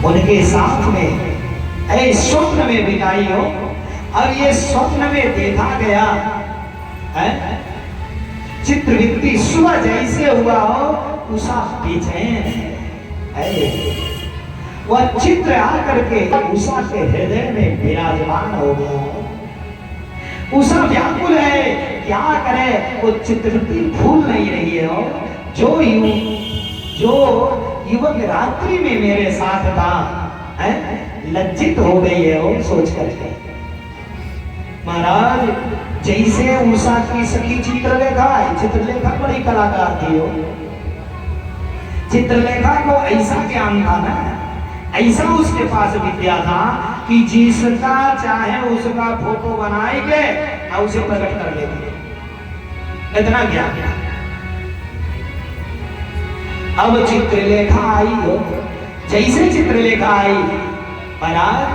उनके साथ में ऐ स्वप्न में बिताई हो। अब ये स्वप्न में देखा गया है चित्रवृत्ति सुबह जैसे हुआ हो उषा बेचैन है। वह चित्र आकर के उषा के हृदय में विराजमान हो गया। उषा व्याकुल है, क्या करे, वो चित्रवृत्ति भूल नहीं रही है। जो युवक रात्रि में मेरे साथ था लज्जित हो गई है वो सोच करके। महाराज जैसे उषा की सखी चित्रलेखा है, चित्रलेखा बड़ी कलाकार थी हो। चित्रलेखा को ऐसा ज्ञान था ना, ऐसा उसके पास विद्या था कि जिसका चाहे उसका फोटो बनाएंगे और उसे प्रकट कर लेंगे, इतना ज्ञान। अब चित्रलेखा आई हो, जैसे चित्रलेखा आई महाराज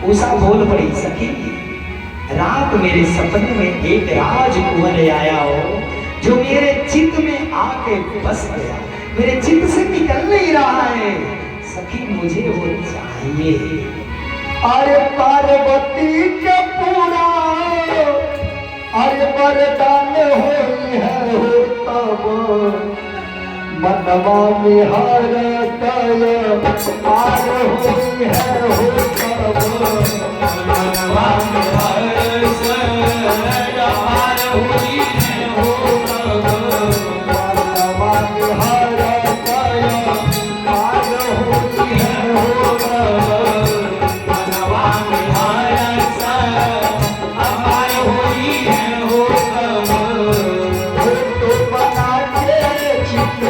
उषा बोल पड़ी, सखी रात मेरे सपने में एक राजकुंवर आया हो जो मेरे चित्त में आके बस गया, मेरे चित्त से निकल नहीं रहा है। सखी मुझे वो चाहिए। अरे पार्वती के पूरा अरे वरदान होई है हो तब मनवा में हर तय पार होई है हो तब मनवा में हर तय पार होई है हो तब मनवा में हर तय पार होई है हो तब मनवा में हर तय पार होई है हो तब तो बना के चित्र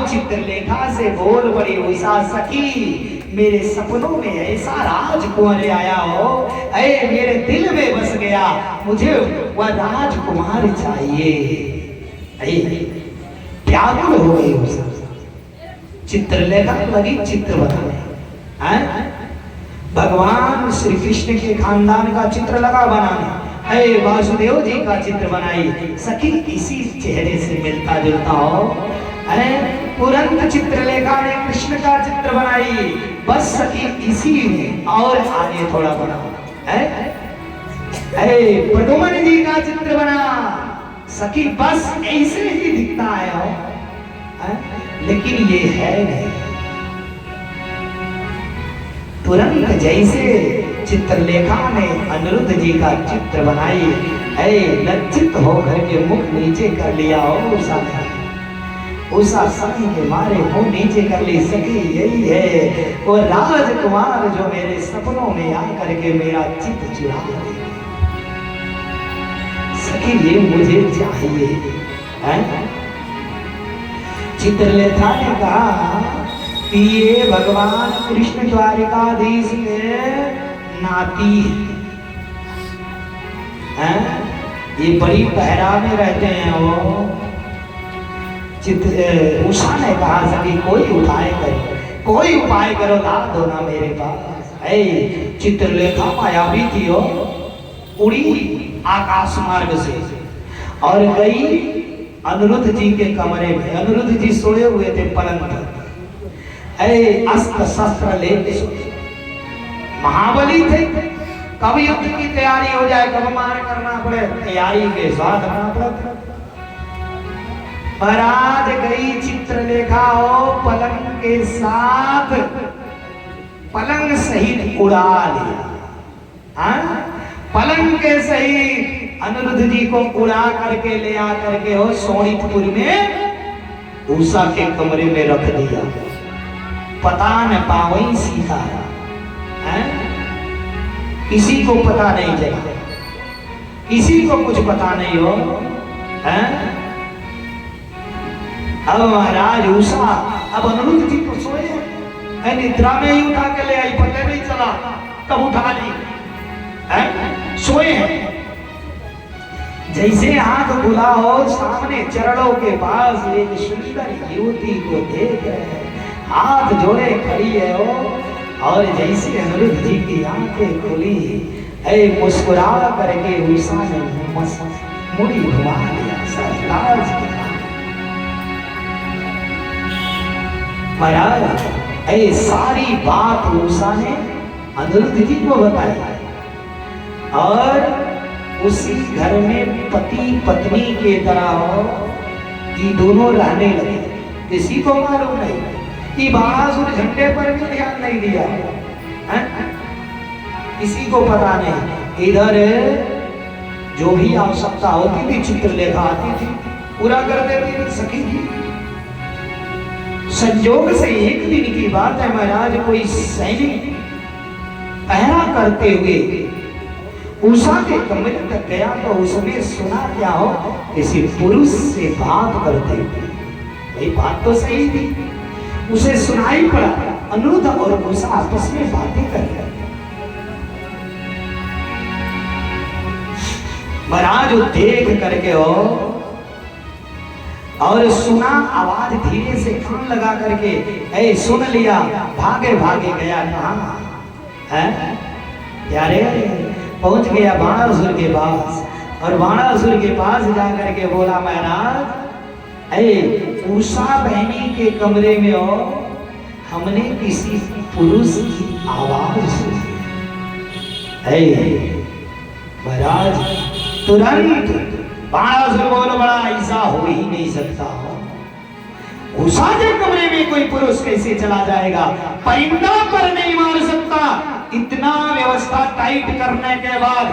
चित्रलेखा से बोल पड़ी उषा, सखी मेरे सपनों में ऐसा राजकुमार आया हो, ऐ मेरे दिल में बस गया, मुझे वह राजकुमार चाहिए। व्याकुल हो गई उषा। चित्रलेखा लगी चित्र बनाने, भगवान श्री कृष्ण के खानदान का चित्र लगा बनाने, ऐ वासुदेव जी का चित्र बनाई। सखी इसी चेहरे से मिलता जुलता हो। अरे तुरंत चित्रलेखा ने कृष्ण का चित्र बनाई, बस सखी इसी में और आगे थोड़ा बनाओ। अरे पदुमन जी का चित्र बना, सखी बस ऐसे ही दिखता है हो, लेकिन ये है नहीं। तुरंत जैसे चित्रलेखा ने अनिरुद्ध जी का चित्र बनाई, लज्जित होकर के मुख नीचे कर लिया हो उषा शर्म के मारे मुंह नीचे कर ली। सखी यही है वो राजकुमार जो मेरे सपनों में आकर के मेरा चित्त चुरा ले। सखी ये मुझे चाहिए। चित्रलेखा ने कहा कि ये भगवान कृष्ण द्वारिकाधीश के नाती है, ये बड़ी पहरा में रहते हैं वो। उषा ने कहा सभी कोई उपाय करो, कोई उपाय करो, ला दो ना मेरे पास। चित्रलेखा मायावी थी हो, उड़ी आकाश मार्ग से और गई अनिरुद्ध जी के कमरे में। अनिरुद्ध जी सोए हुए थे पलंग पर, अस्त्र शस्त्र लेके महाबली थे। कब युद्ध की तैयारी हो जाए, कब मार करना पड़े, तैयारी के साथ रहना पड़ता। महाराज गई चित्रलेखा हो पलंग के साथ, पलंग सहित उड़ा लिया। के सही अनिरुद्ध जी को उड़ा करके ले आ करके हो सोनितपुर में उषा के कमरे में रख दिया। पता न पावई सीता है, किसी को पता नहीं चला, किसी को कुछ पता नहीं हो है। अब महाराज उषा अब अनिरुद्ध जी को सोए निद्रा में ही उठा के ले आई, पता नहीं चला कब उठा ली है, सोए हैं। जैसे आंख खुला हो सामने चरणों के पास एक सुंदर युवती को देख रहे हैं, हाथ जोड़े खड़ी है वो, और जैसे अनिरुद्ध जी की आंखें खुली है मुस्कुरा करके उषा ने मुड़ी घुमा लिया सरताज की। महाराज ऐ सारी बात उषा ने अनिरुद्ध जी को बताई और उसी घर में पति पत्नी के तरह हो ये दोनों रहने लगे। किसी को मालूम नहीं कि बाणासुर झंडे पर भी ध्यान नहीं दिया है? किसी को पता नहीं। इधर जो भी आवश्यकता होती थी चित्रलेखा आती थी पूरा कर देती थी सखी थी। संजोग से एक दिन की बात है महाराज, कोई सैनिक पहरा करते हुए उषा के कमरे तक गया तो उसने सुना क्या हो किसी पुरुष से बात करते हुए। वही बात तो सही थी, उसे सुनाई पड़ा अनिरुद्ध और उषा आपस में बातें कर रहे। महाराज देख करके हो और सुना आवाज धीरे से कान लगा करके ऐ सुन लिया, भागे भागे गया कहाँ है यारे, पहुंच गया बाणासुर के पास और बाणासुर के पास जाकर के बोला महाराज ऐ उषा बहनी के कमरे में हो हमने किसी पुरुष की आवाज सुनी। महाराज तुरंत बाणासुर बोल बड़ा ऐसा हो ही नहीं सकता हो, उषा के कमरे में कोई पुरुष कैसे चला जाएगा, परिंदा पर नहीं मार सकता, इतना व्यवस्था टाइट करने के बाद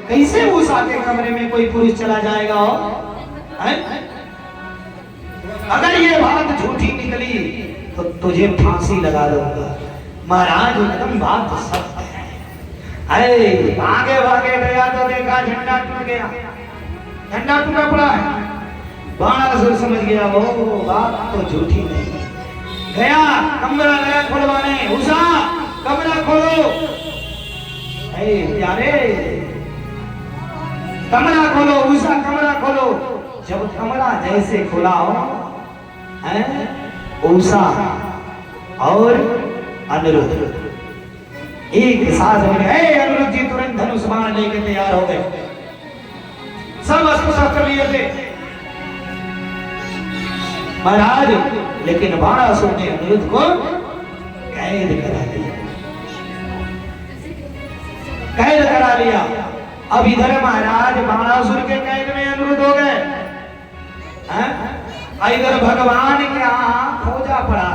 कैसे उषा के कमरे में कोई पुरुष चला जाएगा हो? अगर ये बात झूठी निकली तो तुझे फांसी लगा दूंगा। महाराज एकदम बात सत्य है। आगे भागे गया तो देखा झंडा टूट गया, झंडा टूटा पड़ा है। बाणासुर समझ गया वो बात तो झूठी नहीं। गया कमरा गया खुलवाने, उषा कमरा खोलो, प्यारे कमरा खोलो, उषा कमरा खोलो। जब कमरा जैसे खुला हो उषा और अनिरुद्ध एक साथ में अनिरुद्ध जी तुरंत धनुष बाण लेके तैयार हो गए, सब अस्त्र शस्त्र लिए थे महाराज। लेकिन बाणासुर ने अनिरुद्ध को कैद करा दिया, कैद करा लिया। अब इधर महाराज बाणासुर के कैद में अनिरुद्ध हो गए, इधर भगवान के यहाँ खोजा पड़ा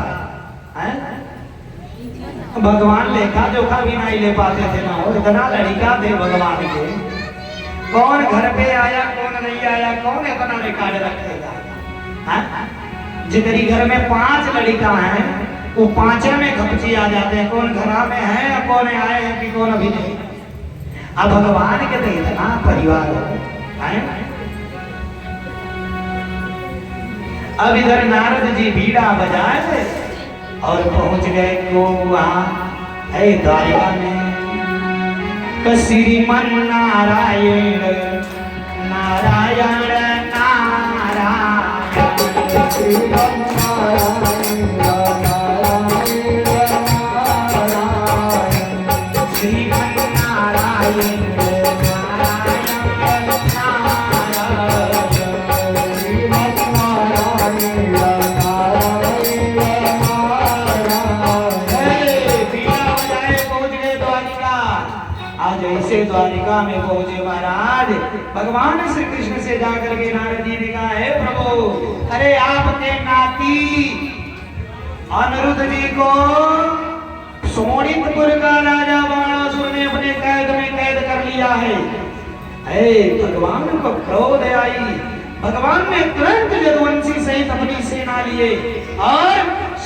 है। भगवान लेखा जोखा भी नहीं ले पाते थे ना, वो इतना लड़का थे भगवान के, कौन घर पे आया कौन नहीं आया, कौन इतना रिकॉर्ड रखेगा। जितनी घर में 5 लड़का हैं वो 5 में घपची आ जाते हैं, कौन घर में है कौन आए हैं कि कौन अभी नहीं। अब भगवान के तो इतना परिवार है। अब इधर नारद जी बीड़ा बजाए और पहुंच गए को वहां है द्वारिका में। श्रीमन नारायण नारायण नारायण, श्रीमन नारायण नारायण नारायण, श्रीमन नारायण द्वारिका में पहुंचे महाराज। भगवान श्री कृष्ण से जाकर के नारद जी ने कहा है प्रभु, अरे आपके नाती अनिरुद्ध जी को सोनितपुर का राजा बाणासुर ने अपने कैद में कैद कर लिया है। भगवान को क्रोध आई। भगवान ने तुरंत यदुवंशी सहित अपनी सेना लिए और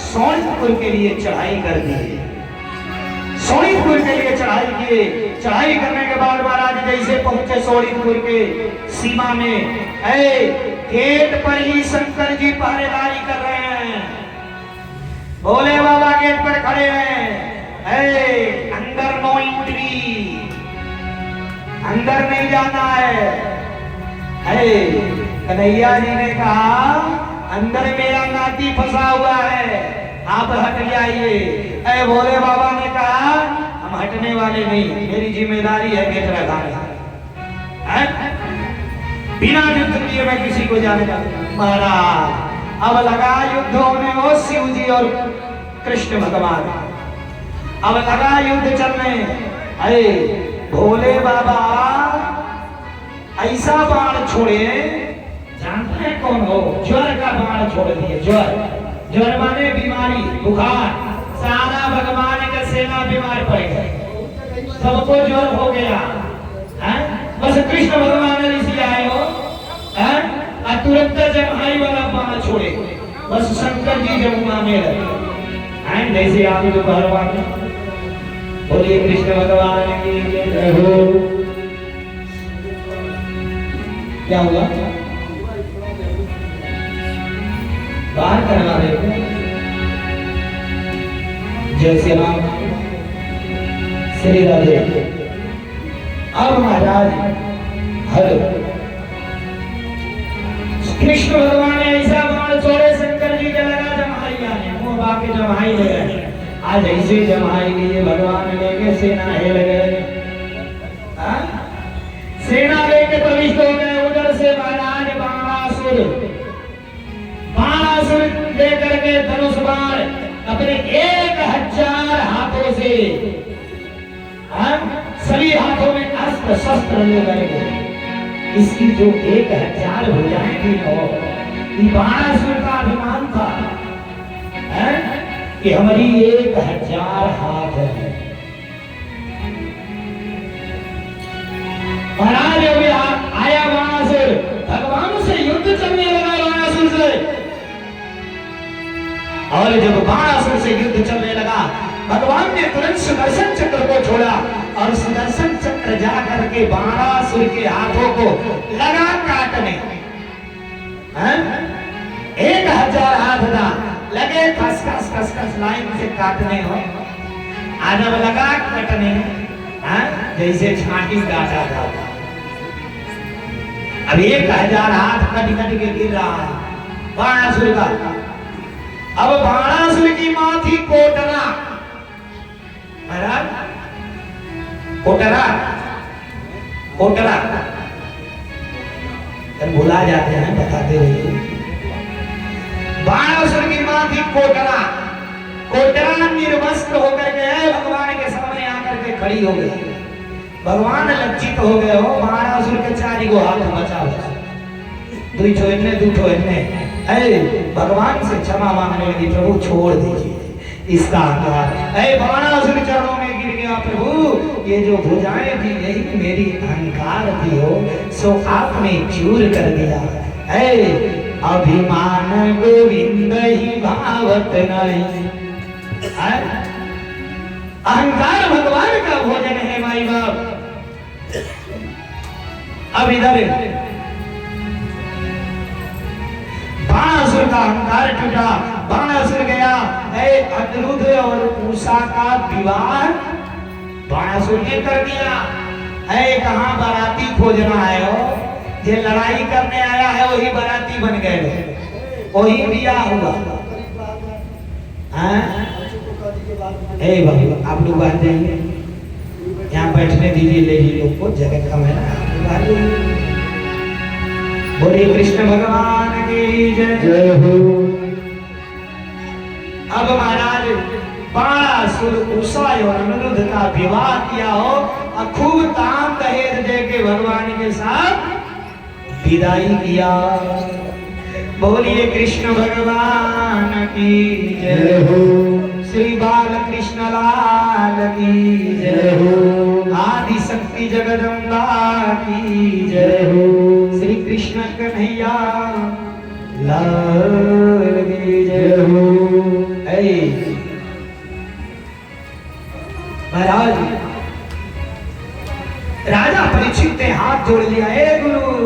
सोनितपुर के लिए चढ़ाई कर दी। सोनितपुर के लिए चढ़ाई किए। चढ़ाई करने के बाद महाराज जैसे पहुंचे सोनितपुर के सीमा में, गेट पर ही शंकर जी पहरेदारी कर रहे हैं। भोले बाबा गेट पर खड़े हैं। अंदर नो एंट्री, अंदर नहीं जाना है। कन्हैया जी ने कहा अंदर मेरा नाती फंसा हुआ है, आप हट जाइए। भोले बाबा ने कहा हम हटने वाले नहीं, मेरी जिम्मेदारी है गेट लगाना। बिना युद्ध किए मैं किसी को जाने का। महाराज अब लगा युद्ध होने, वो शिव जी और कृष्ण भगवान, अब लगा युद्ध चलने। भोले बाबा ऐसा बाण छोड़े, जानते हैं कौन हो? ज्वर का बाण छोड़ दिए। ज्वर माने बीमारी, बुखार। सारा भगवान का सेना बीमार पड़ गए, सबको ज्वर हो गया। बस कृष्ण भगवान ऋषि आए हो, तुरंत जमाई वाला बाण छोड़े, बस शंकर जी जमुना में लगे। जैसे आप दोपहर वाले बोलिए कृष्ण भगवान की जय हो। क्या हुआ? बाहर करवा रहे थे। जय श्री राम, श्री राधे। अब महाराज हर कृष्ण भगवान ने ऐसा बाण छोड़े, शंकर जी के लगा जमाई आने, मुंह बाके जमाई ले गए। आज ऐसे जमाई लिए भगवान लेके सेना हिल गए। सेना लेके प्रविष्ट हो गए। उधर से महाराज बाणासुर लेकर के धनुष बाण अपने 1000 हाथों से, सभी हाथों में अस्त्र शस्त्र लेकर के, इसकी जो 1000 भुजाएं थी, बाणासुर का अभिमान था कि हमारी 1000 हाथ है। महाराज अभी आया बाणासुर, भगवान से युद्ध चलने लगा बाणासुर से। और जब बाणासुर से युद्ध चलने लगा, भगवान ने तुरंत सुदर्शन चक्र को छोड़ा और सुदर्शन चक्र जा करके बाणासुर के हाथों को लगा काटने। 1000 हाथ था, लगे खस खस लाइन से काटने हो। आज अब लगा कटने, जैसे छाटी काटा था। अब 1000 हाथ कट कट के गिर रहा है बाणासुर का। अब बाणासुर की मां थी कोटरा। कोटरा भुला जाते हैं, बताते रहिए। बाणासुर की मां थी कोटरा। कोटरा निर्वस्त्र होकर के भगवान के सामने आकर के खड़ी हो गई। भगवान लज्जित हो गए हो। बाणासुर के 4 गो हाथ बचा, 2 छोड़ने 2 छोड़ने। भगवान से क्षमा मांगने लगी, प्रभु छोड़ दीजिए इसका अहंकार। बाणासुर चरणों में गिर गया, प्रभु ये जो भुजाएं थी यही मेरी अहंकार थी हो, सो आपने चूर कर दिया। अभिमान गोविंद ही भावत नहीं। अहंकार भगवान का भोजन है माई बाप। अब इधर बाणासुर का अहंकार टूटा, बाणासुर गया। अनिरुद्ध और उषा का विवाह बाणासुर ने कर दिया। कहाँ बाराती खोजना है हो, जे लड़ाई करने आया है वही बाराती बन गए, वही बियाह हुआ। भाई आप लोग बात जाएंगे, यहाँ बैठने दीजिए लेडी लोग को, जगह कम है ना। बोलिए कृष्ण भगवान की जय हो। अब महाराज बाणासुर उषा और अनिरुद्ध का विवाह किया हो और खूब ताम दहेज दे के भगवान के साथ विदाई किया। बोलिए कृष्ण भगवान की जय हो। श्री बालकृष्ण लाल की जय हो। आदि शक्ति जगदम्बा की जय हो। श्री कृष्ण कन्हैया लाल की जय हो। महाराज राजा परीक्षित ने हाथ जोड़ लिया, ए गुरु